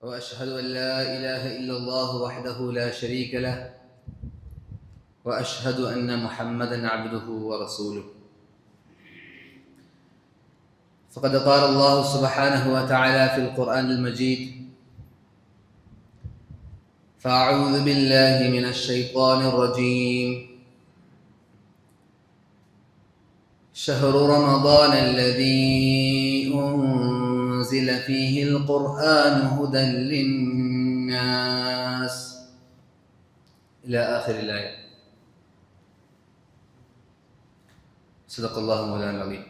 وأشهد أن لا إله إلا الله وحده لا شريك له وأشهد أن محمدًا عبده ورسوله. فقد قال الله سبحانه وتعالى في القرآن المجيد: فأعوذ بالله من الشيطان الرجيم. شهر رمضان الذي أنزل فيه القرآن هدى للناس إلى آخر الآية. صدق الله مولانا العظيم.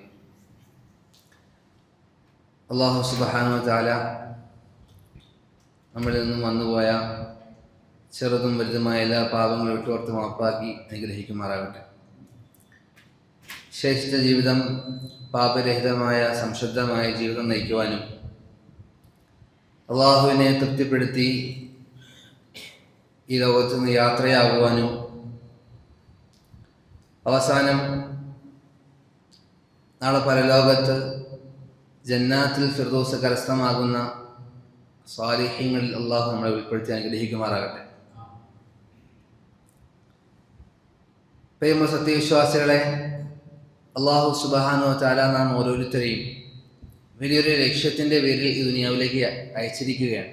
അല്ലാഹു സുബ്ഹാനഹു വ തആല നമ്മളിൽ നിന്നും വന്നുപോയ ചെറുതും വലുതുമായ എല്ലാ പാപങ്ങളും വിട്ടുപുറത്ത് മാപ്പാക്കി അനുഗ്രഹിക്കുമാറാകട്ടെ. ശേഷിച്ച ജീവിതം പാപരഹിതമായ സംശുദ്ധമായ ജീവിതം നയിക്കുവാനും അള്ളാഹുവിനെ തൃപ്തിപ്പെടുത്തി ഈ ലോകത്ത് നിന്ന് യാത്രയാകുവാനും അവസാനം നാളെ പരലോകത്ത് ജന്നാത്തുൽ ഫിർദൗസ് കരസ്ഥമാകുന്ന സ്വാലിഹീങ്ങളിൽ അള്ളാഹു നമ്മളെ ഉൾപ്പെടുത്തി അനുഗ്രഹിക്കുമാറാകട്ടെ. പ്രിയമുള്ള സത്യവിശ്വാസികളെ, അള്ളാഹു സുബ്ഹാനഹു വ തആല നാം ഓരോരുത്തരെയും വലിയൊരു ലക്ഷ്യത്തിൻ്റെ പേരിൽ ഈ ദുനിയാവിലേക്ക് അയച്ചിരിക്കുകയാണ്.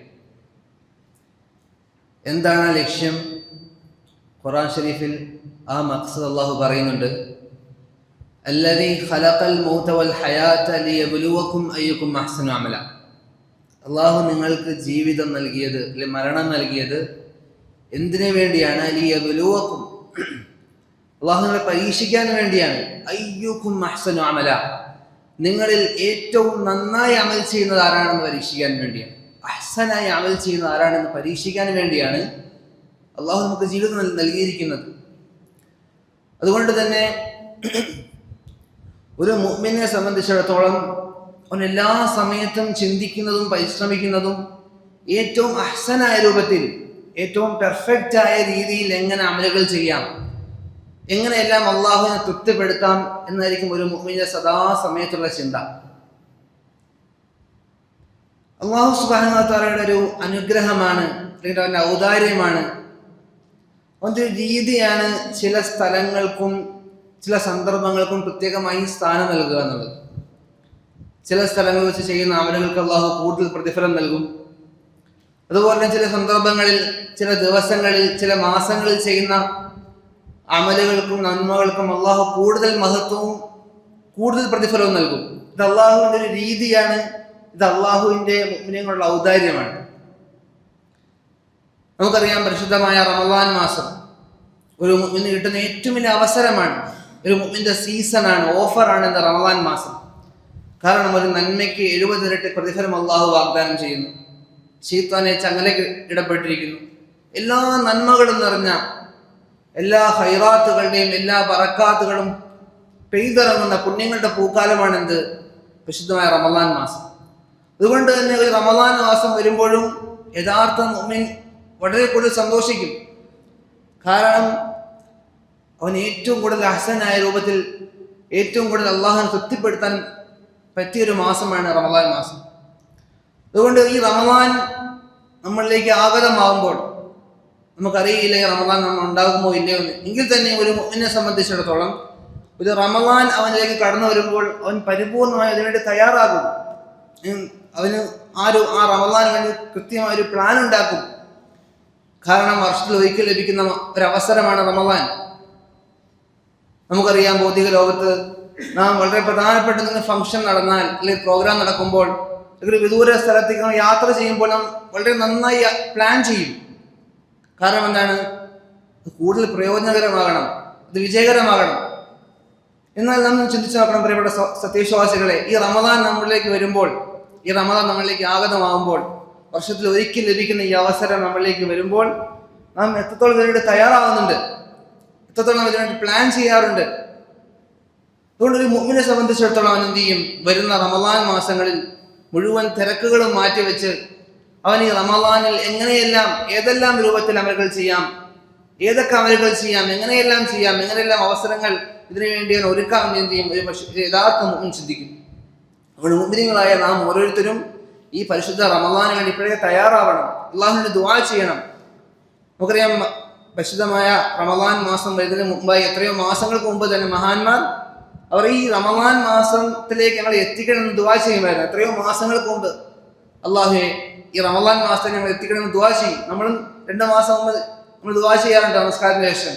എന്താണ് ആ ലക്ഷ്യം? ഖുർആൻ ഷരീഫിൽ ആ മഖ്സദ് അള്ളാഹു പറയുന്നുണ്ട്: അല്ലദീ ഖലഖൽ മൗത വൽ ഹയാത ലിയബ്ലുവകും അയ്യുകും അഹ്സനു അമല. അള്ളാഹു നിങ്ങൾക്ക് ജീവിതം നൽകിയത്, അല്ലെങ്കിൽ മരണം നൽകിയത് എന്തിനു വേണ്ടിയാണ്? ലിയബ്ലുവകും, അള്ളാഹു നിങ്ങളെ പരീക്ഷിക്കാൻ വേണ്ടിയാണ്. അയ്യുകും അഹ്സനു അമല, നിങ്ങളിൽ ഏറ്റവും നന്നായി അമൽ ചെയ്യുന്നത് ആരാണെന്ന് പരീക്ഷിക്കാൻ വേണ്ടിയാണ്. അഹ്സനായി അമൽ ചെയ്യുന്നത് ആരാണെന്ന് പരീക്ഷിക്കാൻ വേണ്ടിയാണ് അള്ളാഹു നമുക്ക് ജീവിതം നൽകിയിരിക്കുന്നത്. അതുകൊണ്ട് തന്നെ ഒരു മുഅ്മിനെ സംബന്ധിച്ചിടത്തോളം അവൻ എല്ലാ സമയത്തും ചിന്തിക്കുന്നതും പരിശ്രമിക്കുന്നതും ഏറ്റവും അഹ്സനായ രൂപത്തിൽ, ഏറ്റവും പെർഫെക്റ്റ് ആയ രീതിയിൽ എങ്ങനെ അമലുകൾ ചെയ്യാം, എങ്ങനെയെല്ലാം അള്ളാഹുവിനെ തൃപ്തിപ്പെടുത്താം എന്നായിരിക്കും ഒരു മുഅ്മിന്റെ സദാസമയത്തുള്ള ചിന്ത. അള്ളാഹു സുബ്ഹാനഹു വ തആലയുടെ ഒരു അനുഗ്രഹമാണ്, അല്ലെങ്കിൽ അവൻ്റെ ഔദാര്യമാണ്, അവൻ്റെ ഒരു രീതിയാണ് ചില സ്ഥലങ്ങൾക്കും ചില സന്ദർഭങ്ങൾക്കും പ്രത്യേകമായി സ്ഥാനം നൽകുക എന്നുള്ളത്. ചില സ്ഥലങ്ങളിൽ വെച്ച് ചെയ്യുന്ന അമലുകൾക്ക് അള്ളാഹു കൂടുതൽ പ്രതിഫലം നൽകും. അതുപോലെ ചില സന്ദർഭങ്ങളിൽ, ചില ദിവസങ്ങളിൽ, ചില മാസങ്ങളിൽ ചെയ്യുന്ന അമലുകൾക്കും നന്മകൾക്കും അള്ളാഹു കൂടുതൽ മഹത്വവും കൂടുതൽ പ്രതിഫലവും നൽകും. ഇത് അള്ളാഹുവിൻ്റെ ഒരു രീതിയാണ്. ഇത് അള്ളാഹുവിൻ്റെ മുഅ്മിനീങ്ങളുടെ ഔദാര്യമാണ്. നമുക്കറിയാം, പരിശുദ്ധമായ റമളാൻ മാസം ഒരു മുഅ്മിന് കിട്ടുന്ന ഏറ്റവും വലിയ അവസരമാണ്, ഒരു മുഅ്മിന്റെ സീസണാണ്, ഓഫറാണ് ഇന്ന് റമളാൻ മാസം. കാരണം ഒരു നന്മയ്ക്ക് 70 ഇരട്ടി പ്രതിഫലം അള്ളാഹു വാഗ്ദാനം ചെയ്യുന്നു. ശൈത്താനെ ചങ്ങലയ്ക്ക് ഇടപെട്ടിരിക്കുന്നു. എല്ലാ നന്മകളും നിറഞ്ഞ, എല്ലാ ഹൈറാത്തുകളുടെയും എല്ലാ ബറക്കാത്തുകളും പെയ്തിറങ്ങുന്ന പുണ്യങ്ങളുടെ പൂക്കാലമാണ് എന്ത്? വിശുദ്ധമായ റമളാൻ മാസം. അതുകൊണ്ട് തന്നെ ഒരു റമളാൻ മാസം വരുമ്പോഴും യഥാർത്ഥ മുഅ്മിൻ വളരെ കൂടുതൽ സന്തോഷിക്കും. കാരണം അവൻ ഏറ്റവും കൂടുതൽ അഹ്സനായ രൂപത്തിൽ, ഏറ്റവും കൂടുതൽ അള്ളാഹുവിനെ തൃപ്തിപ്പെടുത്താൻ പറ്റിയൊരു മാസമാണ് റമളാൻ മാസം. അതുകൊണ്ട് ഈ റമളാൻ നമ്മളിലേക്ക് ആഗതമാകുമ്പോൾ നമുക്കറിയില്ല ഈ റമളാൻ നമ്മൾ ഉണ്ടാകുമോ ഇല്ലയോ എന്ന്. എങ്കിൽ തന്നെ ഒരു മുഅ്മിനെ സംബന്ധിച്ചിടത്തോളം ഒരു റമളാൻ അവനിലേക്ക് കടന്നു വരുമ്പോൾ അവൻ പരിപൂർണമായി അതിനുവേണ്ടി തയ്യാറാകും. അവന് ആ റമളാന് വേണ്ടി കൃത്യമായ ഒരു പ്ലാൻ ഉണ്ടാക്കും. കാരണം വർഷത്തിൽ ഒരിക്കൽ ലഭിക്കുന്ന ഒരവസരമാണ് റമളാൻ. നമുക്കറിയാം, ഭൗതിക ലോകത്ത് നാം വളരെ പ്രധാനപ്പെട്ട ഫംഗ്ഷൻ നടന്നാൽ, അല്ലെങ്കിൽ പ്രോഗ്രാം നടക്കുമ്പോൾ, അല്ലെങ്കിൽ വിദൂര സ്ഥലത്തേക്ക് നാം യാത്ര ചെയ്യുമ്പോൾ നാം വളരെ നന്നായി പ്ലാൻ ചെയ്യും. കാരണം എന്താണ്? കൂടുതൽ പ്രയോജനകരമാകണം, ഇത് വിജയകരമാകണം. എന്നാൽ നാം ചിന്തിച്ചു നോക്കണം പ്രിയപ്പെട്ട സത്യവിശ്വാസികളെ, ഈ റമളാൻ നമ്മളിലേക്ക് വരുമ്പോൾ, ഈ റമളാൻ നമ്മളിലേക്ക് ആഗതമാകുമ്പോൾ, വർഷത്തിൽ ഒരിക്കൽ ലഭിക്കുന്ന ഈ അവസരം നമ്മളിലേക്ക് വരുമ്പോൾ നാം എത്രത്തോളം ഇതിനുവേണ്ടി തയ്യാറാവുന്നുണ്ട്, എത്രത്തോളം നാം ഇതിനുവേണ്ടി പ്ലാൻ ചെയ്യാറുണ്ട്. അതുകൊണ്ട് ഒരു മുഅ്മിനെ സംബന്ധിച്ചിടത്തോളം അവൻ എന്ത് ചെയ്യും? വരുന്ന റമളാൻ മാസങ്ങളിൽ മുഴുവൻ തിരക്കുകളും മാറ്റിവെച്ച് അവൻ ഈ റമളാനിൽ എങ്ങനെയെല്ലാം, ഏതെല്ലാം രൂപത്തിൽ അമലുകൾ ചെയ്യാം, ഏതൊക്കെ അമലുകൾ ചെയ്യാം, എങ്ങനെയെല്ലാം അവസരങ്ങൾ ഇതിനു വേണ്ടി അവൻ ഒരുക്കാൻ എന്ത് ചെയ്യും? ഒരു യഥാർത്ഥ മുഅ്മിൻ ചിന്തിക്കും. അതുകൊണ്ട് മുഅ്മിനീങ്ങളായ നാം ഓരോരുത്തരും ഈ പരിശുദ്ധ റമളാന് വേണ്ടി ഇപ്പോഴേ തയ്യാറാവണം, അള്ളാഹുവിന്റെ ദുആ ചെയ്യണം. നമുക്കറിയാം, പരിശുദ്ധമായ റമളാൻ മാസം വരുന്നതിന് മുമ്പായി എത്രയോ മാസങ്ങൾക്ക് മുമ്പ് തന്നെ മഹാന്മാർ അവർ ഈ റമളാൻ മാസത്തിലേക്ക് ഞങ്ങൾ എത്തിക്കണമെന്ന് ദുആ ചെയ്യുമായിരുന്നു. എത്രയോ മാസങ്ങൾക്ക് മുമ്പ് അള്ളാഹുവേ ഈ റമളാൻ മാസത്തെ ഞങ്ങൾ എത്തിക്കണമെന്ന് ദുആ ചെയ്യും. നമ്മളും 2 മാസം മുമ്പ് നമ്മൾ ദുആ ചെയ്യാറുണ്ട് നമസ്കാരത്തിന് ശേഷം.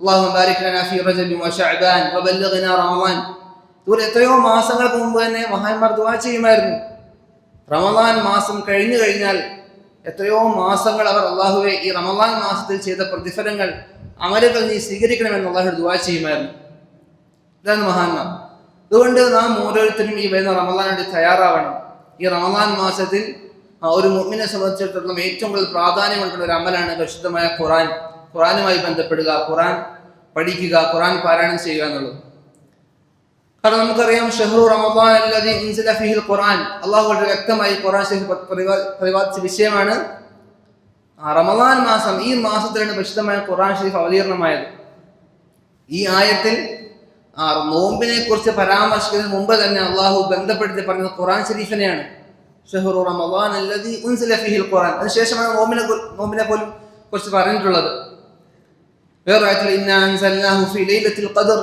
അല്ലാഹുമ്മ ബാരിക് ലനാ ഫീ റജബി വ ശഅബാൻ വബല്ലിഗ്നാ റമളാൻ. ഇതുപോലെ എത്രയോ മാസങ്ങൾക്ക് മുമ്പ് തന്നെ മഹാന്മാർ ദുആ ചെയ്യുമായിരുന്നു. റമളാൻ മാസം കഴിഞ്ഞു കഴിഞ്ഞാൽ എത്രയോ മാസങ്ങൾ അവർ അള്ളാഹുവെ ഈ റമളാൻ മാസത്തിൽ ചെയ്ത പ്രതിഫലങ്ങൾ അമലുകൾ നീ സ്വീകരിക്കണമെന്ന് അള്ളാഹുവോട് ദുആ ചെയ്യുമായിരുന്നു. ഇതാണ് മഹാന്മാർ. അതുകൊണ്ട് നാം ഓരോരുത്തരും ഈ വരുന്ന റമളാനിന് തയ്യാറാവണം. ഈ റമളാൻ മാസത്തിൽ ഒരു മുഅ്മിനെ സംബന്ധിച്ചിടത്തോളം ഏറ്റവും കൂടുതൽ പ്രാധാന്യം കൊടുക്കുന്ന ഒരു അമലാണ് പരിശുദ്ധമായ ഖുർആനുമായി ബന്ധപ്പെടുക, ഖുർആൻ പഠിക്കുക, ഖുർആൻ പാരായണം ചെയ്യുക എന്നുള്ളത്. കാരണം നമുക്കറിയാം, ഷഹ്റു റമളാൻ അല്ലദീ ഉൻസില ഫീഹിൽ ഖുർആൻ, അല്ലാഹു വളരെ വ്യക്തമായി ഖുർആൻ ശരീഫ് പ്രതിപാദിച്ച വിഷയമാണ് റമളാൻ മാസം. ഈ മാസത്തിലാണ് പരിശുദ്ധമായ ഖുർആൻ ശരീഫ് അവതീർണമായത്. ഈ ആയത്തിൽ നോമ്പിനെ കുറിച്ച് പരാമർശിക്കുന്നതിന് മുമ്പ് തന്നെ അള്ളാഹു ബന്ധപ്പെടുത്തി പറഞ്ഞത് ഖുർആൻ ശരീഫിനെയാണ്. ഷഹ്റു റമളാൻ അല്ലദീ ഉൻസില ഫീഹിൽ ഖുർആൻ. അതിനുശേഷമാണ് നോമ്പിനെ പോലും കുറിച്ച് പറഞ്ഞിട്ടുള്ളത്. വേറെ ആയത്തിൽ ഇന്നാ അൻസൽനാഹു ഫീ ലൈലത്തുൽ ഖദർ,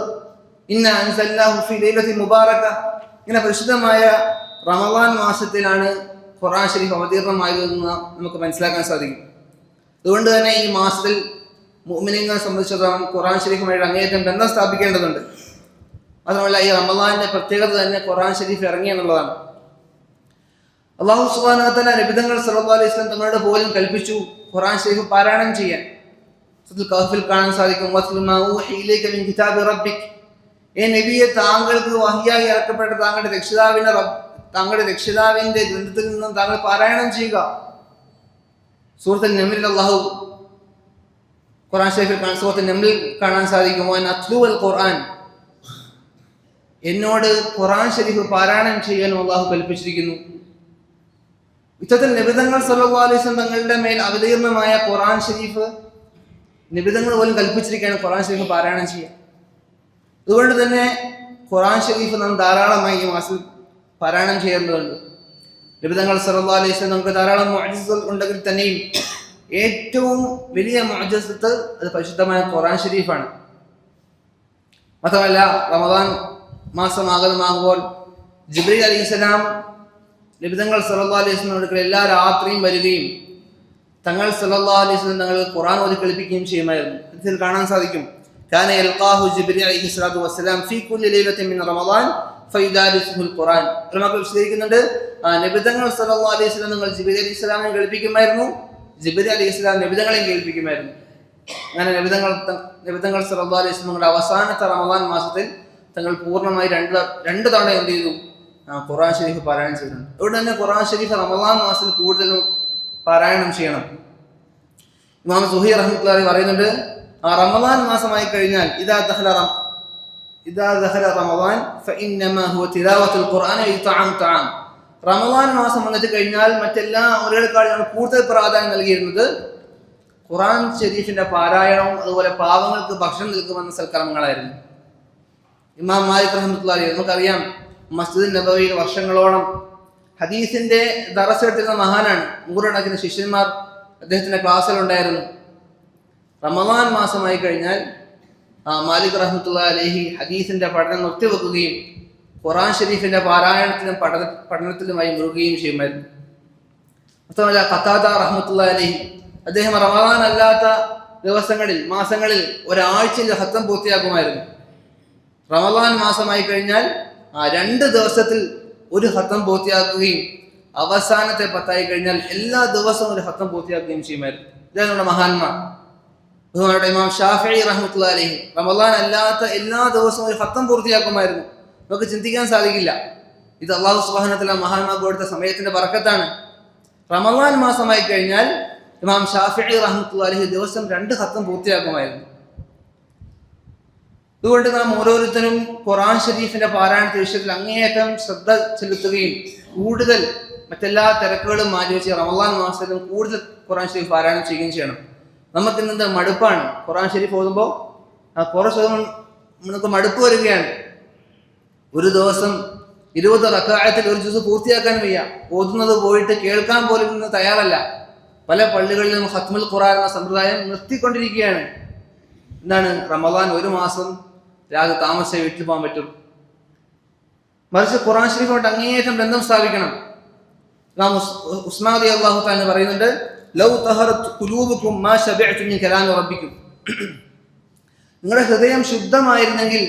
ഇന്നാ അൻസൽനാഹു ഫീ ലൈലത്തിൻ മുബാറക. ഇങ്ങനെ പരിശുദ്ധമായ റമളാൻ മാസത്തിലാണ് ഖുർആൻ ശരീഫ് അവതീർണമായതെന്ന് നമുക്ക് മനസ്സിലാക്കാൻ സാധിക്കും. അതുകൊണ്ട് തന്നെ ഈ മാസത്തിൽ മുഅ്മിനീങ്ങളെ സംബന്ധിച്ചിടത്തോളം ഖുർആൻ ശരീഫുമായിട്ട് അങ്ങേയറ്റം ബന്ധം സ്ഥാപിക്കേണ്ടതുണ്ട്. അതുമല്ല, ഈ റമളാനിന്റെ പ്രത്യേകത തന്നെ ഖുർആൻ ശരീഫ് ഇറങ്ങി എന്നുള്ളതാണ്. അല്ലാഹു സുബ്ഹാനഹു വ തആല നബിതങ്ങൾ സല്ലല്ലാഹു അലൈഹി വസല്ലം തങ്ങളോട് പോലും കൽപ്പിച്ചു ഖുർആൻ ശരീഫ് പാരായണം ചെയ്യാൻ. സൂറത്തുൽ കഹ്ഫിൽ കാണാൻ സാധിക്കും, വത്ലു മാ ഊഹി ഇലൈക മിൻ കിതാബി റബ്ബിക്. നബിയെ, താങ്കൾക്ക് വഹ്യായി ഇറക്കപ്പെട്ട താങ്കളുടെ രക്ഷിതാവിന്റെ ഗ്രന്ഥത്തിൽ നിന്നും താങ്കൾ പാരായണം ചെയ്യുക. സൂറത്തുൽ നംലിൽ അല്ലാഹു ഖുർആൻ ശരീഫിൽ സൂറത്തുൽ നംലിൽ കാണാൻ സാധിക്കും, വഅൻ അത്ലുവൽ ഖുർആൻ, എന്നോട് ഖുർആൻ ശരീഫ് പാരായണം ചെയ്യാനും അല്ലാഹു കൽപ്പിച്ചിരിക്കുന്നു. ഇത്തരത്തിൽ നബിതങ്ങൾ സല്ലല്ലാഹു അലൈഹി വസല്ലം തങ്ങളുടെ മേൽ അവതീർണമായ ഖുർആൻ ശരീഫ് നബിതങ്ങൾ പോലും കൽപ്പിച്ചിരിക്കുകയാണ് ഖുർആൻ ശരീഫ് പാരായണം ചെയ്യാൻ. അതുകൊണ്ട് തന്നെ ഖുർആൻ ശരീഫ് നാം ധാരാളമായി ഈ മാസത്തിൽ പാരായണം ചെയ്യേണ്ടതുണ്ട്. നബിതങ്ങൾ സല്ലല്ലാഹു അലൈഹി വസല്ലം നമുക്ക് ധാരാളം മുഅ്ജിസകൾ ഉണ്ടെങ്കിൽ തന്നെയും ഏറ്റവും വലിയ മുഅ്ജിസത്ത് അത് പരിശുദ്ധമായ ഖുർആൻ ശരീഫാണ്. മാത്രമല്ല, റമദാൻ മാസം ആകുമ്പോൾ ജിബ്രീൽ അലൈഹിസ്സലാം നബിതങ്ങൾ സല്ലല്ലാഹു അലൈഹി വസല്ലം എല്ലാ രാത്രിയും വരികയും തങ്ങൾ സല്ലല്ലാഹു അലൈഹി വസല്ലം തങ്ങൾ ഖുർആൻ ഓതി കേൾപ്പിക്കുകയും ചെയ്യുമായിരുന്നു. ഇതിൽ കാണാൻ സാധിക്കും, കാന യൽഖാഹു ജിബ്രീൽ അലൈഹിസ്സലാത്തു വസ്സലാം ഫീ കുല്ലി ലൈലത്തിൻ മിൻ റമളാൻ ഫയദാരിസുൽ ഖുർആൻ. ഉലമാക്കൾ വിശദീകരിക്കുന്നുണ്ട്, നബിതങ്ങൾ സല്ലല്ലാഹു അലൈഹി വസല്ലം തങ്ങൾ ജിബ്രീൽ അലൈഹിസ്സലാമിനെ കേൾപ്പിക്കുമായിരുന്നു, ജിബ്രീൽ അലൈഹിസ്സലാം നബിതങ്ങളെയും കേൾപ്പിക്കുമായിരുന്നു. അങ്ങനെ നബിതങ്ങൾ സല്ലല്ലാഹു അലൈഹി വസല്ലം തങ്ങളുടെ അവസാനത്തെ റമളാൻ മാസത്തിൽ തങ്ങൾ പൂർണ്ണമായി രണ്ട് തവണ എന്ത് ചെയ്തു? ഖുർആൻ ശരീഫ് പാരായണം ചെയ്തിട്ടുണ്ട്. അതുകൊണ്ട് തന്നെ ഖുർആൻ ശരീഫ് റമളാൻ മാസത്തിൽ കൂടുതലും പാരായണം ചെയ്യണം. ഇമാം സുഹൈ റഹ്മത്തുള്ളാഹി പറയുന്നുണ്ട്, റമളാൻ മാസമായി കഴിഞ്ഞാൽ ഇദാ ദഖല റമളാൻ ഫഇന്നമാ ഹുവ തിലാവത്തുൽ ഖുർആൻ വഇത്ആം തആം. റമളാൻ മാസം വന്നിട്ട് കഴിഞ്ഞാൽ മറ്റെല്ലാ അമലുകളെക്കാളും കൂടുതൽ പ്രാധാന്യം നൽകിയിരുന്നത് ഖുർആൻ ശരീഫിന്റെ പാരായണവും അതുപോലെ പാവങ്ങൾക്ക് ഭക്ഷണം നൽകുമെന്ന സൽക്കർമ്മങ്ങളായിരുന്നു. ഇമാം മാലിക് റഹ്മത്തുള്ളാഹി, നമുക്കറിയാം, മസ്ജിദ് നബവിയിൽ വർഷങ്ങളോളം ഹദീസിന്റെ ദറസ് എടുത്തിരുന്ന മഹാനാണ്. 100 ശിഷ്യന്മാർ അദ്ദേഹത്തിന്റെ ക്ലാസ്സിലുണ്ടായിരുന്നു. റമളാൻ മാസമായി കഴിഞ്ഞാൽ മാലിക് റഹ്മത്തുള്ളാഹി അലൈഹി ഹദീസിന്റെ പഠനം നിർത്തിവെക്കുകയും ഖുർആൻ ഷരീഫിന്റെ പാരായണത്തിലും പഠനത്തിലുമായി മുഴുകുകയും ചെയ്യുമായിരുന്നു. മാത്രമല്ല, ഖതാദ റഹ്മത്തുള്ളാഹി അലൈഹി അദ്ദേഹം റമളാൻ അല്ലാത്ത മാസങ്ങളിൽ ഒരാഴ്ചയിൽ ഖത്തം പൂർത്തിയാക്കുമായിരുന്നു. റമളാൻ മാസമായി കഴിഞ്ഞാൽ 2 ദിവസത്തിൽ ഒരു ഖത്തം പൂർത്തിയാക്കുകയും അവസാനത്തെ 10 കഴിഞ്ഞാൽ എല്ലാ ദിവസവും ഒരു ഖത്തം പൂർത്തിയാക്കുകയും ചെയ്യുമായിരുന്നു. ഇതാണ് നമ്മുടെ മഹാന്മാർ. ബഹുമാനപ്പെട്ട ഇമാം ഷാഫിഈ റഹ്മത്തുള്ളാഹി അലൈഹി റമളാൻ അല്ലാത്ത എല്ലാ ദിവസവും ഒരു ഖത്തം പൂർത്തിയാക്കുമായിരുന്നു. നമുക്ക് ചിന്തിക്കാൻ സാധിക്കില്ല. ഇത് അല്ലാഹു സുബ്ഹാനഹു വ തആല മഹാന്മാർക്ക് കൊടുത്ത സമയത്തിന്റെ ബറക്കത്താണ്. റമളാൻ മാസമായി കഴിഞ്ഞാൽ ഇമാം ഷാഫിഈ റഹ്മത്തുള്ളാഹി അലൈഹി ദിവസം 2 ഖത്തം പൂർത്തിയാക്കുമായിരുന്നു. അതുകൊണ്ട് നാം ഓരോരുത്തരും ഖുർആൻ ഷരീഫിന്റെ പാരായണ വിഷയത്തിൽ അങ്ങേയറ്റം ശ്രദ്ധ ചെലുത്തുകയും കൂടുതൽ മറ്റെല്ലാ തിരക്കുകളും മാറ്റിവെച്ച് റമളാൻ മാസത്തിലും കൂടുതൽ ഖുർആൻ ഷരീഫ് പാരായണം ചെയ്യുകയും ചെയ്യണം. നമുക്കിന്നത് മടുപ്പാണ്. ഖുർആൻ ഷരീഫ് ഓതുമ്പോൾ കുറച്ച് നമുക്ക് മടുപ്പ് വരികയാണ്. ഒരു ദിവസം 20 റക്അത്തിൽ ഒരു ജുസ് പൂർത്തിയാക്കാൻ വയ്യ. ഓതുന്നത് പോയിട്ട് കേൾക്കാൻ പോലും ഇന്ന് തയ്യാറല്ല. പല പള്ളികളിലും ഖത്മുൽ ഖുർആൻ എന്ന സമ്പ്രദായം നിർത്തിക്കൊണ്ടിരിക്കുകയാണ്. എന്താണ്? റമദാൻ ഒരു മാസം രാത്രി താമസിച്ച് വീട്ടിൽ പോകാൻ പറ്റും. മറിച്ച് ഖുർആൻ ശരീഫുമായിട്ട് അങ്ങേയറ്റം ബന്ധം സ്ഥാപിക്കണം. ഇമാം ഉസ്മാൻ റളിയല്ലാഹു തആല പറയുന്നുണ്ട്, ലൗ തഹറത് ഖുലൂബുകും മാ ശബഅതും മിൻ കലാമി റബ്ബിക്കും. നിങ്ങളുടെ ഹൃദയം ശുദ്ധമായിരുന്നെങ്കിൽ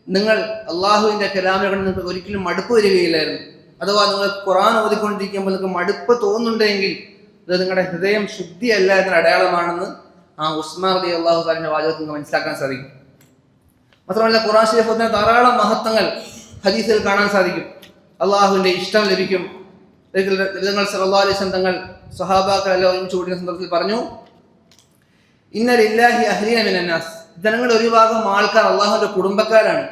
നിങ്ങൾ അള്ളാഹുവിന്റെ കലാമിനെ നിങ്ങൾക്ക് ഒരിക്കലും മടുപ്പ് വരികയില്ലായിരുന്നു. അഥവാ നിങ്ങൾ ഖുർആൻ ഓതിക്കൊണ്ടിരിക്കുമ്പോൾ നിങ്ങൾക്ക് മടുപ്പ് തോന്നുന്നുണ്ടെങ്കിൽ അത് നിങ്ങളുടെ ഹൃദയം ശുദ്ധിയല്ല എന്നൊരു അടയാളമാണെന്ന് ആ ഉസ്മാൻ റളിയല്ലാഹു തആലയുടെ വാചകത്തിൽ നിന്ന് മനസ്സിലാക്കാൻ സാധിക്കും. മാത്രമല്ല ഖുർആൻ ശരീഫിന് ധാരാളം മഹത്വങ്ങൾ ഹദീസിൽ കാണാൻ സാധിക്കും. അള്ളാഹുവിന്റെ ഇഷ്ടം ലഭിക്കും. നബിതങ്ങൾ സല്ലല്ലാഹു അലൈഹി വസല്ലം തങ്ങൾ സ്വഹാബാക്കളെല്ലാം ഒരുമിച്ച് കൂടിയ സന്ദർഭത്തിൽ പറഞ്ഞു, ഇന്ന ലില്ലാഹി അഹ്ലീന മിനൻ നാസ്. ജനങ്ങളുടെ ഒരു ഭാഗം ആൾക്കാർ അള്ളാഹുവിന്റെ കുടുംബക്കാരാണ്.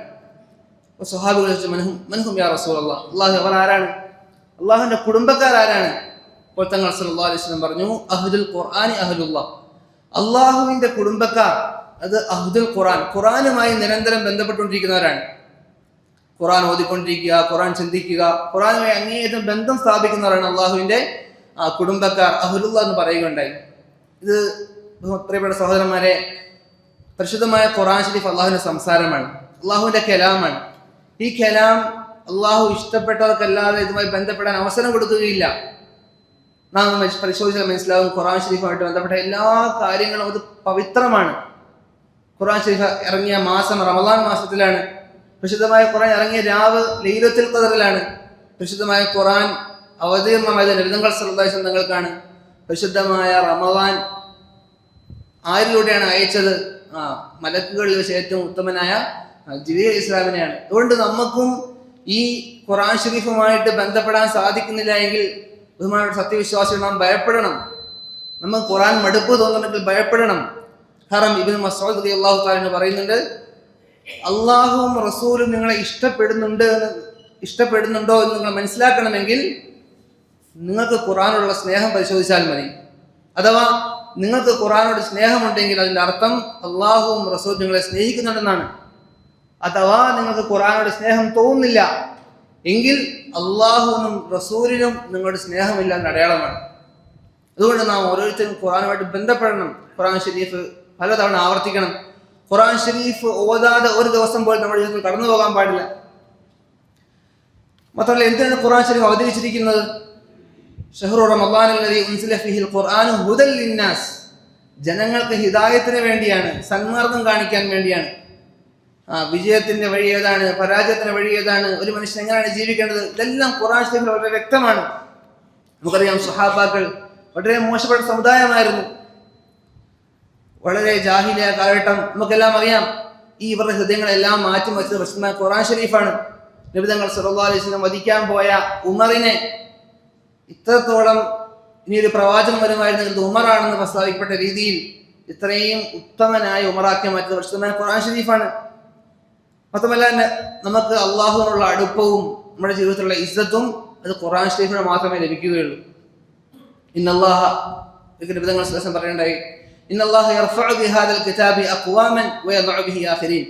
സ്വഹാബികൾ ചോദിച്ചു, മൻഹും യാ റസൂലല്ലാഹ്, അള്ളാഹു അവർ ആരാണ്? അള്ളാഹുവിന്റെ കുടുംബക്കാരാരാണ്? അപ്പോൾ തങ്ങൾ സല്ലല്ലാഹു അലൈഹി വസല്ലം പറഞ്ഞു, അഹ്ലുൽ ഖുർആനി അഹ്ലുല്ലാഹ്. അള്ളാഹുവിന്റെ കുടുംബക്കാർ അത് അഹ്ലുൽ ഖുർആൻ, ഖുർആനുമായി നിരന്തരം ബന്ധപ്പെട്ടുകൊണ്ടിരിക്കുന്നവരാണ്. ഖുർആൻ ഓതിക്കൊണ്ടിരിക്കുക, ഖുർആൻ ചിന്തിക്കുക, ഖുർആനുമായി അങ്ങേയറ്റം ബന്ധം സ്ഥാപിക്കുന്നവരാണ് അള്ളാഹുവിന്റെ കുടുംബക്കാർ, അഹ്ലുല്ലാഹ് എന്ന് പറയുകയുണ്ടായി. ഇത് പ്രിയപ്പെട്ട സഹോദരന്മാരെ, പരിശുദ്ധമായ ഖുർആൻ ശരീഫ് അള്ളാഹുവിന്റെ സംസാരമാണ്, അള്ളാഹുവിന്റെ കലാമാണ്. ഈ കലാം അള്ളാഹു ഇഷ്ടപ്പെട്ടവർക്കല്ലാതെ ഇതുമായി ബന്ധപ്പെടാൻ അവസരം കൊടുക്കുകയില്ല. നാം പരിശോധിച്ചാൽ മനസ്സിലാവും, ഖുർആൻ ശരീഫുമായിട്ട് ബന്ധപ്പെട്ട എല്ലാ കാര്യങ്ങളും അത് പവിത്രമാണ്. ഖുർആൻ ശരീഫ് ഇറങ്ങിയ മാസം റമദാൻ മാസത്തിലാണ്. പരിശുദ്ധമായ ഖുർആൻ ഇറങ്ങിയ രാവ് ലൈലത്തുൽ ഖദറിലാണ്. പരിശുദ്ധമായ ഖുർആൻ അവതീർണമായത് നബിതങ്ങൾ സല്ലല്ലാഹു അലൈഹി വസല്ലം തങ്ങൾക്കാണ്. പരിശുദ്ധമായ റമദാൻ ആരിലൂടെയാണ് അയച്ചത്? മലക്കുകളിൽ വെച്ച് ഏറ്റവും ഉത്തമനായ ജിബ്രീൽ ഇസ്ലാമിനെയാണ്. അതുകൊണ്ട് നമുക്കും ഈ ഖുർആൻ ശരീഫുമായിട്ട് ബന്ധപ്പെടാൻ സാധിക്കുന്നില്ല എങ്കിൽ ബഹുമാനപ്പെട്ട സത്യവിശ്വാസികൾ നാം ഭയപ്പെടണം. നമുക്ക് ഖുർആൻ മടുപ്പ് തോന്നുന്നുണ്ടെങ്കിൽ ഭയപ്പെടണം. കാരണം ഇബ്നു മസ്ഊദ് റളിയല്ലാഹു തആല പറയുന്നുണ്ട്, അള്ളാഹുവും റസൂലും നിങ്ങളെ ഇഷ്ടപ്പെടുന്നുണ്ടോ എന്ന് നിങ്ങൾ മനസ്സിലാക്കണമെങ്കിൽ നിങ്ങൾക്ക് ഖുർആനോടുള്ള സ്നേഹം പരിശോധിച്ചാൽ മതി. അഥവാ നിങ്ങൾക്ക് ഖുർആനോട് സ്നേഹമുണ്ടെങ്കിൽ അതിൻ്റെ അർത്ഥം അള്ളാഹുവും റസൂലും നിങ്ങളെ സ്നേഹിക്കുന്നുണ്ടെന്നാണ്. അഥവാ നിങ്ങൾക്ക് ഖുർആനോട് സ്നേഹം തോന്നുന്നില്ല എങ്കിൽ അള്ളാഹുവിനും റസൂലിനും നിങ്ങളുടെ സ്നേഹമില്ല എന്ന അടയാളമാണ്. അതുകൊണ്ട് നാം ഓരോരുത്തരും ഖുർആനുമായിട്ട് ബന്ധപ്പെടണം. ഖുർആൻ ഷരീഫ് പലതവണ ആവർത്തിക്കണം. ഖുർആൻ ഷരീഫ് ഓതാതെ ഒരു ദിവസം പോലും നമ്മുടെ ജീവിതത്തിൽ കടന്നു പോകാൻ പാടില്ല. മാത്രമല്ല, എന്തിനാണ് ഖുർആൻ ഷരീഫ് അവതരിച്ചിരിക്കുന്നത്? ഷഹ്റു റമളാൻ അല്ലദീ ഉൻസില ഫീഹിൽ ഖുർആനു ഹുദൽ ലിന്നാസ്. ജനങ്ങൾക്ക് ഹിദായത്തിന് വേണ്ടിയാണ്, സന്മാർഗം കാണിക്കാൻ വേണ്ടിയാണ്. വിജയത്തിന്റെ വഴി ഏതാണ്, പരാജയത്തിന്റെ വഴി ഏതാണ്, ഒരു മനുഷ്യൻ എങ്ങനെയാണ് ജീവിക്കേണ്ടത്, ഇതെല്ലാം ഖുർആൻ ഷരീഫിൽ വളരെ വ്യക്തമാണ്. നമുക്കറിയാം, സ്വഹാബാക്കൾ വളരെ മോശപ്പെട്ട സമുദായമായിരുന്നു. വളരെ ജാഹിലിയ കാലഘട്ടം നമുക്കെല്ലാം അറിയാം. ഇവരുടെ ഹൃദയങ്ങളെല്ലാം മാറ്റി വെച്ചത് പരിശുദ്ധമായ ഖുർആൻ ഷരീഫാണ്. നബി തങ്ങൾ സല്ലല്ലാഹു അലൈഹി വസല്ലം വധിക്കാൻ പോയ ഉമറിനെ ഇത്രത്തോളം ഇനിയൊരു പ്രവാചകൻ വരുമായിരുന്നെങ്കിൽ ഉമറാണെന്ന് പ്രസ്താവിക്കപ്പെട്ട രീതിയിൽ ഇത്രയും ഉത്തമനായ ഉമറാക്കി മാറ്റിയത് പരിശുദ്ധമായ ഖുർആൻ ഷരീഫാണ്. മാത്രമല്ല, നമുക്ക് അള്ളാഹുവിനുള്ള അടുപ്പവും നമ്മുടെ ജീവിതത്തിലുള്ള ഇസ്സത്തും അത് ഖുർആൻ ഷരീഫിന് മാത്രമേ ലഭിക്കുകയുള്ളൂ. ഇന്നല്ലാഹ നബി തങ്ങൾ സല്ലല്ലാഹു അലൈഹി വസല്ലം പറയുണ്ടായി, ഇന്നല്ലാഹ യർഫഉ ബിഹാദൽ കിതാബി അഖ്വാമൻ വയദഉ ബിഹി ആഖിരീൻ.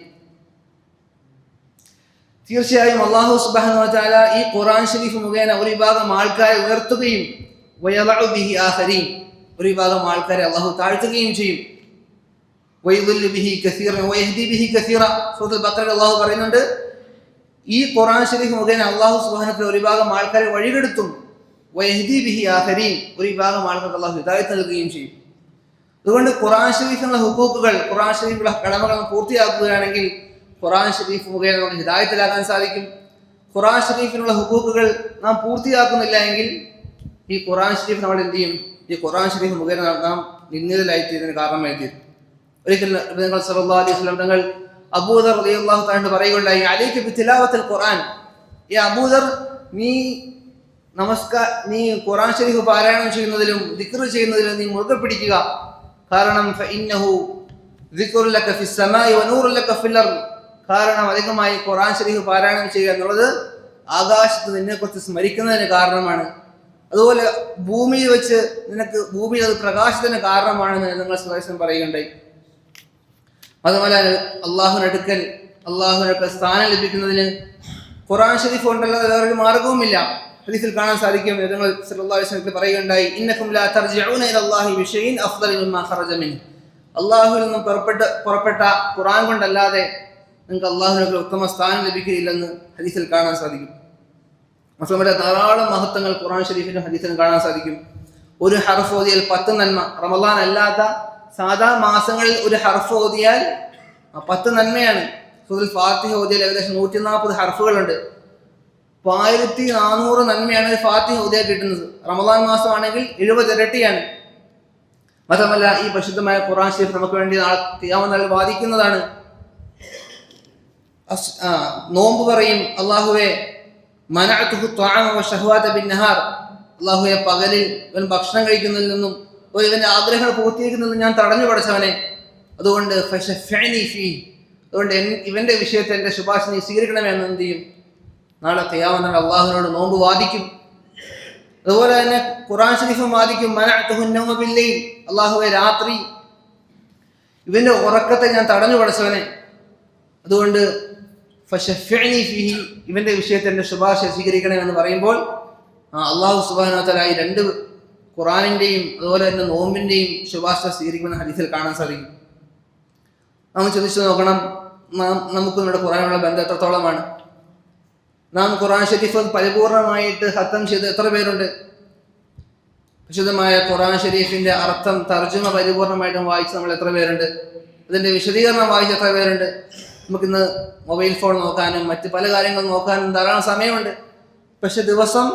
തീർച്ചയായും അല്ലാഹു സുബ്ഹാനഹു വ തആല ഈ ഖുർആൻ ഷരീഫ് മുഖേന ഒരു വിഭാഗം ആൾക്കാരെ ഉയർത്തുകയും വയദഉ ബിഹി ആഖിരീൻ, ഒരു വിഭാഗം ആൾക്കാരെ അല്ലാഹു താഴ്ത്തുകയും ചെയ്യും. വയദുല്ലു ബിഹി കസീറൻ വയഹ്ദി ബിഹി കസീറ. സൂറത്തുൽ ബഖറയിൽ അല്ലാഹു പറയുന്നുണ്ട്, ഈ ഖുർആൻ ഷരീഫ് മുഖേന അല്ലാഹു സുബ്ഹാനഹു വ തആല ഒരു വിഭാഗം ആൾക്കാരെ വഴികെടുത്തും വയഹ്ദി ബിഹി ആഖിരീൻ, ഒരു വിഭാഗം ആൾക്കാർക്ക് അല്ലാഹു ഹിദായത്ത് നൽകുകയും ചെയ്യും. അതുകൊണ്ട് ഖുർആൻ ഷരീഫിനുള്ള ഹുഖൂഖുകൾ, ഖുർആൻ ഷരീഫിലുള്ള കടമകൾ പൂർത്തിയാക്കുകയാണെങ്കിൽ ഖുർആൻ ഷരീഫ് മുഖേന നമുക്ക് ഹിദായത്തിലാകാൻ സാധിക്കും. ഖുർആൻ ഷരീഫിനുള്ള ഹുഖൂഖുകൾ നാം പൂർത്തിയാക്കുന്നില്ല എങ്കിൽ ഈ ഖുർആൻ ഷരീഫ് നമ്മൾ എന്ത് ചെയ്യും? ഈ ഖുർആൻ ഷരീഫ് മുഖേന നാം നിന്ദിതരായിത്തീരുന്നതിന് കാരണമായി തീരും. ഒരിക്കൽ നബി സല്ലല്ലാഹു അലൈഹി വസല്ലം തങ്ങൾ അബൂദർ റളിയല്ലാഹു തആല പറയുകയുണ്ടായി, അലൈക ബിതിലാവത്തിൽ ഖുർആൻ. ഈ അബൂദർ, നീ ഖുർആൻ ഷരീഫ് പാരായണം ചെയ്യുന്നതിലും ദിക്ർ ചെയ്യുന്നതിലും നീ മുറുകെ പിടിക്കുക. കാരണം ഫഇന്നഹു ദിക്റുൻ ലക ഫിസ് സമാഇ വനൂറുൻ ലക ഫിൽ അർദ്. കാരണം അധികമായി ഖുർആൻ ഷരീഫ് പാരായണം ചെയ്യുക എന്നുള്ളത് ആകാശത്ത് നിന്നെക്കുറിച്ച് സ്മരിക്കുന്നതിന് കാരണമാണ്. അതുപോലെ ഭൂമിയിൽ വെച്ച് ഭൂമിയിൽ അത് പ്രകാശത്തിന് കാരണമാണെന്ന് നിങ്ങൾ സുരേഷൻ പറയുകയുണ്ടായി. അതുപോലെ അള്ളാഹുവിനടുക്കൽ സ്ഥാനം ലഭിക്കുന്നതിന് ഖുർആൻ ഷരീഫ് കൊണ്ടല്ലാതെ വേറൊരു മാർഗവുമില്ല. ഹദീസിൽ കാണാൻ സാധിക്കും, നബി സല്ലല്ലാഹു അലൈഹി വസല്ലം പറയുകയുണ്ടായി, ഇന്നകും ലാ തർജിഊന ഇലല്ലാഹി ബിശൈഇൻ അഫ്ദല മിമ്മാ ഖറജ മിൻ. അല്ലാഹുവിൽ നിന്നും പുറപ്പെട്ട ഖുർആൻ കൊണ്ടല്ലാതെ നിങ്ങൾക്ക് അല്ലാഹുവിനൊക്കെ ഉത്തമ സ്ഥാനം ലഭിക്കുകയില്ലെന്ന് ഹദീസിൽ കാണാൻ സാധിക്കും. മുസ്ലിമിന്റെ ധാരാളം മഹത്വങ്ങൾ ഖുർആൻ ഷരീഫിന്റെ ഹദീസിൽ കാണാൻ സാധിക്കും. ഒരു ഹർഫ് ഓതിയാൽ 10 നന്മ. റമളാൻ അല്ലാത്ത സാധാ മാസങ്ങളിൽ ഒരു ഹർഫ് ഓതിയാൽ 10 നന്മയാണ്. സൂറത്തുൽ ഫാത്തിഹ ഓതിയാൽ ഏകദേശം 140 ഹർഫുകളുണ്ട്. 1400 നന്മയാണ് ഫാത്തിഹ ഓതിയാൽ കിട്ടുന്നത്. റമളാൻ മാസമാണെങ്കിൽ 70 ഇരട്ടിയാണ്. മാത്രമല്ല ഈ പരിശുദ്ധമായ ഖുർആൻ ഷരീഫ് നമുക്ക് വേണ്ടി നാളെ ഖിയാമത്ത് നാളിൽ വാദിക്കുന്നതാണ്. നോമ്പ് പറയും, അല്ലാഹുവേ മനഅതുഹു ത്വഅമ വശഹവാത ബിന്നഹാർ. അല്ലാഹുവേ പകലിൽ ഇവൻ ഭക്ഷണം കഴിക്കുന്നതിൽ നിന്നും ഇവന്റെ ആഗ്രഹങ്ങൾ പൂർത്തീകരിക്കുന്നതിൽ ഞാൻ തടഞ്ഞു പഠിച്ചവനെ. അതുകൊണ്ട് ഫശഫ്ഇനി ഫീ. അതുകൊണ്ട് ഇവന്റെ വിഷയത്തിൽ എൻ്റെ ശുപാർശ നീ സ്വീകരിക്കണമെന്ന് എന്ത് ചെയ്യും? നാളെ ഖിയാമത്ത് നാളിൽ അല്ലാഹുവിനോട് നോമ്പ് വാദിക്കും. അതുപോലെ തന്നെ ഖുർആൻ ഷരീഫും വാദിക്കും, മനഅതുഹു നൗമ ബില്ലൈൽ. അല്ലാഹുവേ രാത്രി ഇവന്റെ ഉറക്കത്തെ ഞാൻ തടഞ്ഞു പഠിച്ചവനെ. അതുകൊണ്ട് ഫശഫ്ഇനി ഫീഹി. ഇവന്റെ വിഷയത്തിൽ എൻ്റെ ശുപാർശ സ്വീകരിക്കണമെന്ന് പറയുമ്പോൾ അല്ലാഹു സുബ്ഹാനഹു വ തആല ഈ 2 ഖുർആനിന്റെയും അതുപോലെ തന്നെ നോമ്പിന്റെയും ശുപാർശ സ്വീകരിക്കുമെന്ന് ഹദീസിൽ കാണാൻ സാധിക്കും. നാം ചിന്തിച്ചു നോക്കണം, നമുക്ക് നമ്മുടെ ഖുർആനുള്ള ബന്ധം എത്രത്തോളമാണ്? നാം ഖുർആൻ ഷരീഫ് പരിപൂർണമായിട്ട് ഖത്തം ചെയ്ത് എത്ര പേരുണ്ട്? വിശുദ്ധമായ ഖുർആൻ ഷരീഫിന്റെ അർത്ഥം തർജുമ പരിപൂർണമായിട്ടും വായിച്ച് നമ്മൾ എത്ര പേരുണ്ട്? അതിന്റെ വിശദീകരണം വായിച്ച് എത്ര പേരുണ്ട്? നമുക്കിന്ന് മൊബൈൽ ഫോൺ നോക്കാനും മറ്റ് പല കാര്യങ്ങളും നോക്കാനും ധാരാളം സമയമുണ്ട്. പക്ഷെ ദിവസം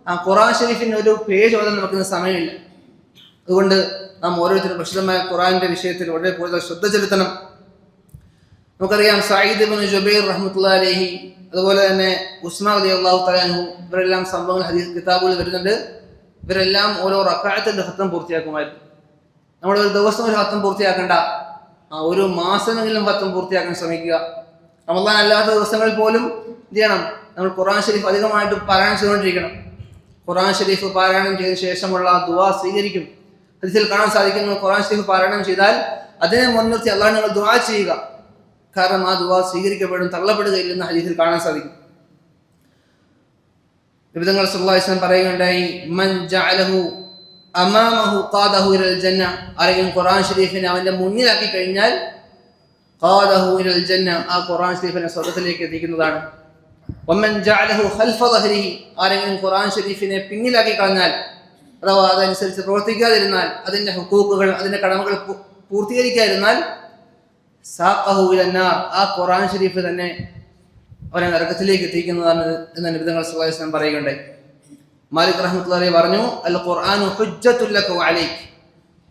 ആ ഖുർആൻ ഷരീഫിന് ഒരു പേജ് ഓതാൻ നമുക്കിന്ന് സമയമില്ല. അതുകൊണ്ട് നാം ഓരോരുത്തരും പ്രസിദ്ധമായ ഖുർആന്റെ വിഷയത്തിൽ വളരെ കൂടുതൽ ശ്രദ്ധ ചെലുത്തണം. നമുക്കറിയാം, സഈദ് ഇബ്നു ജുബൈർ റഹ്മത്തുള്ളാഹി അലൈഹി, അതുപോലെ തന്നെ ഉസ്മാൻ റളിയല്ലാഹു തആല അൻഹു, ഇവരെല്ലാം സംഭവങ്ങൾ ഹദീസ് കിതാബുകളിൽ വരുന്നുണ്ട്. ഇവരെല്ലാം ഓരോ റക്അത്തിന്റെ ഖത്തം പൂർത്തിയാക്കുമായിരുന്നു. നമ്മൾ ഒരു ദിവസം ഒരു ഖത്തം പൂർത്തിയാക്കേണ്ട, ഒരു മാസമെങ്കിലും ഖത്തം പൂർത്തിയാക്കാൻ ശ്രമിക്കുക. റമളാൻ അല്ലാത്ത ദിവസങ്ങളിൽ പോലും എന്ത് ചെയ്യണം? നമ്മൾ ഖുർആൻ ഷരീഫ് അധികമായിട്ട് പാരായണം ചെയ്തുകൊണ്ടിരിക്കണം. ഖുർആൻ ഷരീഫ് പാരായണം ചെയ്ത ശേഷമുള്ള ദുആ സ്വീകരിക്കും. ഹദീസിൽ കാണാൻ സാധിക്കുന്നു, ഖുർആൻ ഷരീഫ് പാരായണം ചെയ്താൽ അതിനെ മുൻനിർത്തി അല്ലാഹു നിങ്ങൾ ദുആ ചെയ്യുക. കാരണം ആ ദുആ സ്വീകരിക്കപ്പെടും, തള്ളപ്പെടുകയില്ലെന്ന് ഹദീസിൽ കാണാൻ സാധിക്കും. നബി സല്ലല്ലാഹു അലൈഹി വസല്ലം പറയുകയുണ്ടായി, മൻ ജഅലഹു അമാമഹു ഖാദഹു ഇലൽ ജന്ന. ആരെങ്കിലും ഖുർആൻ ഷരീഫിനെ അവന്റെ മുന്നിലാക്കി കഴിഞ്ഞാൽ ഖാദഹു ഇലൽ ജന്ന, ആ ഖുർആൻ ഷരീഫിനെ സ്വർഗ്ഗത്തിലേക്ക് എത്തിക്കുന്നതാണ്. വമൻ ജഅലഹു ഖൽഫ ദഹ്രിഹി. ആരെങ്കിലും ഖുർആൻ ഷരീഫിനെ പിന്നിലാക്കി കളഞ്ഞാൽ, അഥവാ അതനുസരിച്ച് പ്രവർത്തിക്കാതിരുന്നാൽ, അതിന്റെ ഹുഖൂഖുകൾ അതിന്റെ കടമകൾ പൂർത്തീകരിക്കാതിരുന്നാൽ സാഖഹു ഇലന്നാർ, ആ ഖുർആൻ ഷരീഫ് തന്നെ അവരെ നരകത്തിലേക്ക് എത്തിക്കുന്നതാണ് എന്ന് നബി സല്ലല്ലാഹു അലൈഹി വസല്ലം പറയുകയുണ്ടായി. മാലിക് റഹ്മത്തുള്ളാഹി അലൈഹി പറഞ്ഞു, അൽ ഖുർആനു ഹുജ്ജത്തുൽ ലക വഅലൈക്.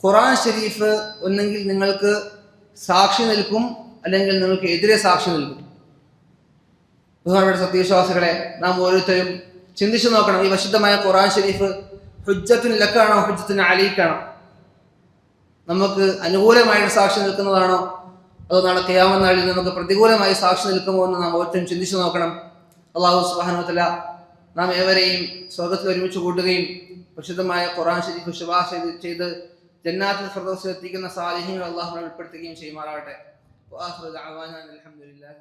ഖുർആൻ ഷരീഫ് ഒന്നെങ്കിൽ നിങ്ങൾക്ക് സാക്ഷി നിൽക്കും, അല്ലെങ്കിൽ നിങ്ങൾക്ക് എതിരെ സാക്ഷി നിൽക്കും. ബഹുമാനപ്പെട്ട സത്യവിശ്വാസികളെ, നാം ഓരോരുത്തരും ചിന്തിച്ചു നോക്കണം, ഈ വിശുദ്ധമായ ഖുർആൻ ഷരീഫ് ഹുജ്ജത്തുൻ ലക്കാണോ ഹുജ്ജത്തുൻ അലൈക്കാണോ? നമുക്ക് അനുകൂലമായിട്ട് സാക്ഷി നിൽക്കുന്നതാണോ, അതോ നാളെ ഖിയാമത്ത് നാളിൽ നമുക്ക് പ്രതികൂലമായി സാക്ഷി നിൽക്കുമോ എന്ന് നാം ഓരോരുത്തരും ചിന്തിച്ചു നോക്കണം. അല്ലാഹു സുബ്ഹാനഹു വ തആല നാം ഏവരെയും സ്വർഗ്ഗത്തിൽ ഒരുമിച്ച് കൂട്ടുകയും പരിശുദ്ധമായ ഖുർആൻ ഷരീഫ് ശുപാർശ ചെയ്ത് ജന്നാത്തുൽ ഫിർദൗസിൽ എത്തിക്കുന്ന സാലിഹീങ്ങളിൽ അല്ലാഹു ഉൾപ്പെടുത്തുകയും ചെയ്യുമാറാകട്ടെ. വആഖിറു ദഅവാനാ അൽഹംദുലില്ലാഹി